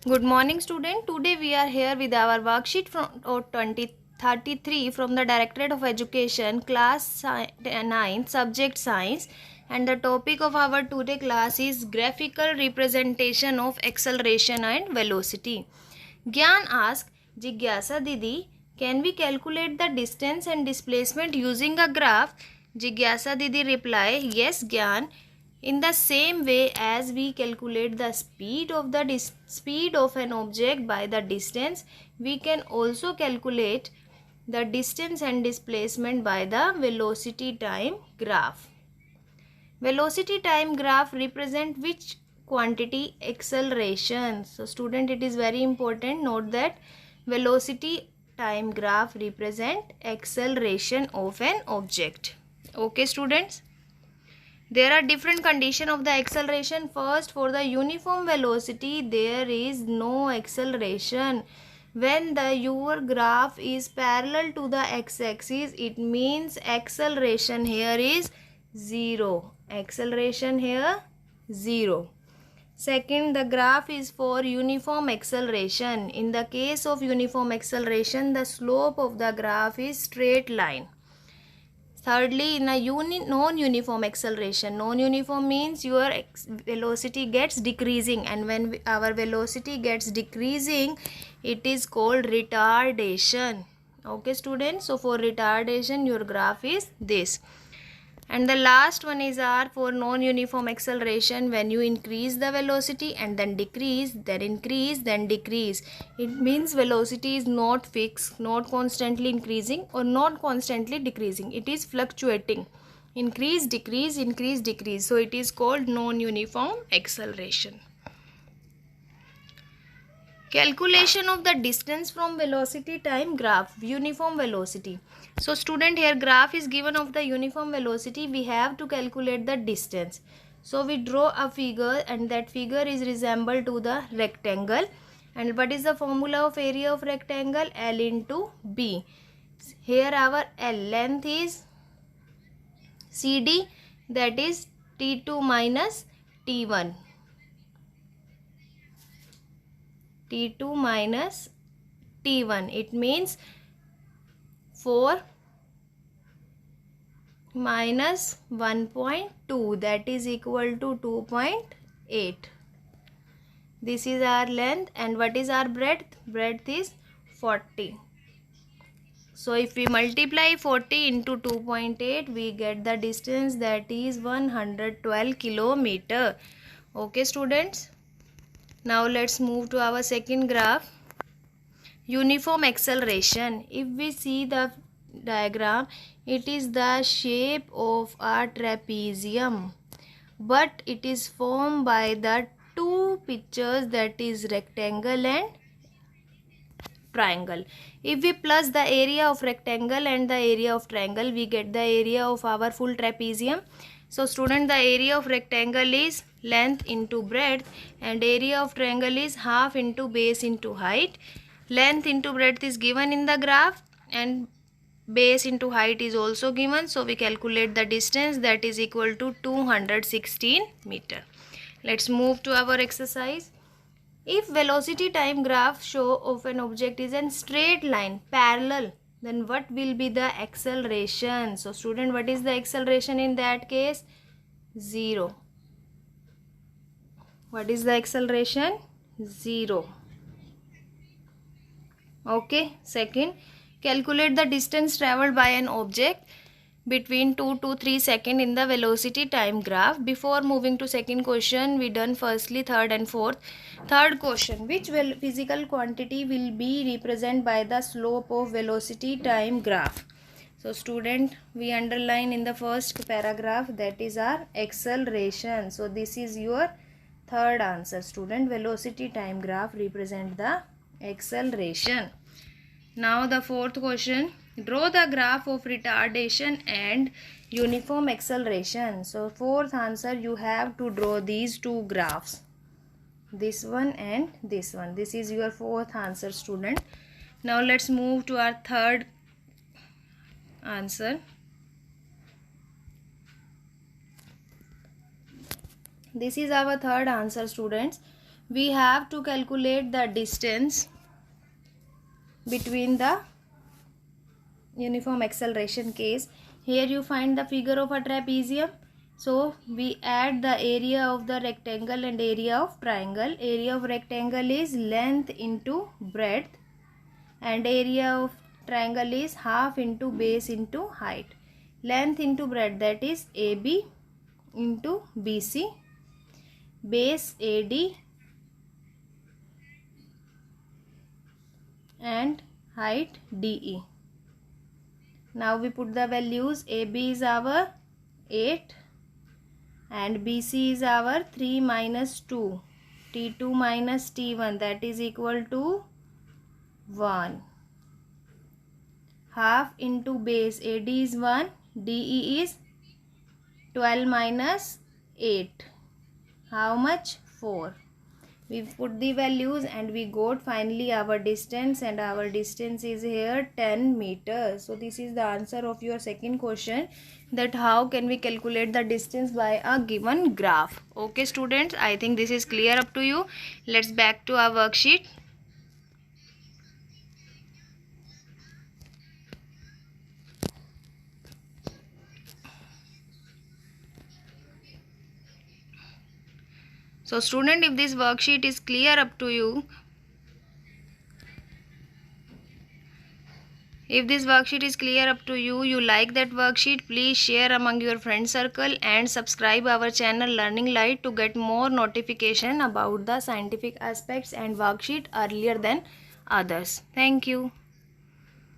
Good morning, student. Today we are here with our worksheet from 2033 from the Directorate of Education, class 9, subject science, and the topic of our today class is graphical representation of acceleration and velocity. Gyan asks, Jigyasa Didi, can we calculate the distance and displacement using a graph? Jigyasa Didi reply, yes, Gyan. In the same way as we calculate the speed of an object by the distance, we can also calculate the distance and displacement by the velocity time graph. Velocity time graph represent which quantity? Acceleration. So student, it is very important, note that velocity time graph represent acceleration of an object. Okay students. There are different conditions of the acceleration. First, for the uniform velocity, there is no acceleration. When your graph is parallel to the x-axis, it means acceleration here is 0. Acceleration here 0. Second, the graph is for uniform acceleration. In the case of uniform acceleration, the slope of the graph is straight line. Thirdly, in a non-uniform acceleration, non-uniform means your velocity gets decreasing, and when our velocity gets decreasing, it is called retardation. Okay students, so for retardation your graph is this. And the last one is R for non-uniform acceleration. When you increase the velocity and then decrease, then increase, then decrease. It means velocity is not fixed, not constantly increasing or not constantly decreasing. It is fluctuating. Increase, decrease, increase, decrease. So it is called non-uniform acceleration. Calculation of the distance from velocity time graph, uniform velocity. So student, here graph is given of the uniform velocity. We have to calculate the distance. So we draw a figure, and that figure is resembled to the rectangle. And what is the formula of area of rectangle? L into B. Here our L length is CD, that is T2 minus T1. T2 minus T1. It means 4 minus 1.2, that is equal to 2.8. This is our length, and what is our breadth? Breadth is 40. So if we multiply 40 into 2.8, we get the distance, that is 112 kilometer. Okay students. Now let's move to our second graph. Uniform acceleration. If we see the diagram, it is the shape of a trapezium, but it is formed by the two pictures, that is rectangle and triangle. If we plus the area of rectangle and the area of triangle, we get the area of our full trapezium. So student, the area of rectangle is length into breadth, and area of triangle is half into base into height. Length into breadth is given in the graph, and base into height is also given. So we calculate the distance, that is equal to 216 meter. Let's move to our exercise. If velocity time graph show of an object is in straight line parallel, then what will be the acceleration? So student, what is the acceleration in that case? 0. What is the acceleration? 0. Okay. Second, calculate the distance traveled by an object between 2 to 3 seconds in the velocity time graph. Before moving to second question, we done firstly third and fourth. Third question, which physical quantity will be represented by the slope of velocity time graph? So student, we underline in the first paragraph, that is our acceleration. So this is your third answer student. Velocity time graph represent the acceleration. Now the fourth question, draw the graph of retardation and uniform acceleration. So fourth answer, you have to draw these two graphs, this one and this one. This is your fourth answer student. Now let's move to our third answer. This is our third answer students. we have to calculate the distance between the uniform acceleration case. Here you find the figure of a trapezium. So we add the area of the rectangle and area of triangle. Area of rectangle is length into breadth, and area of triangle is half into base into height. Length into breadth, that is AB into BC, base AD, and height DE. Now we put the values. AB is our 8 and BC is our 3 minus 2. T2 minus T1, that is equal to 1. Half into base, AD is 1, DE is 12 minus 8. How much? 4. We put the values and we got finally our distance, and our distance is here 10 meters. So this is the answer of your second question, that how can we calculate the distance by a given graph. Okay students, I think this is clear up to you. Let's back to our worksheet. So student, if this worksheet is clear up to you, you like that worksheet, please share among your friend circle and subscribe our channel Learning Light to get more notification about the scientific aspects and worksheet earlier than others. Thank you.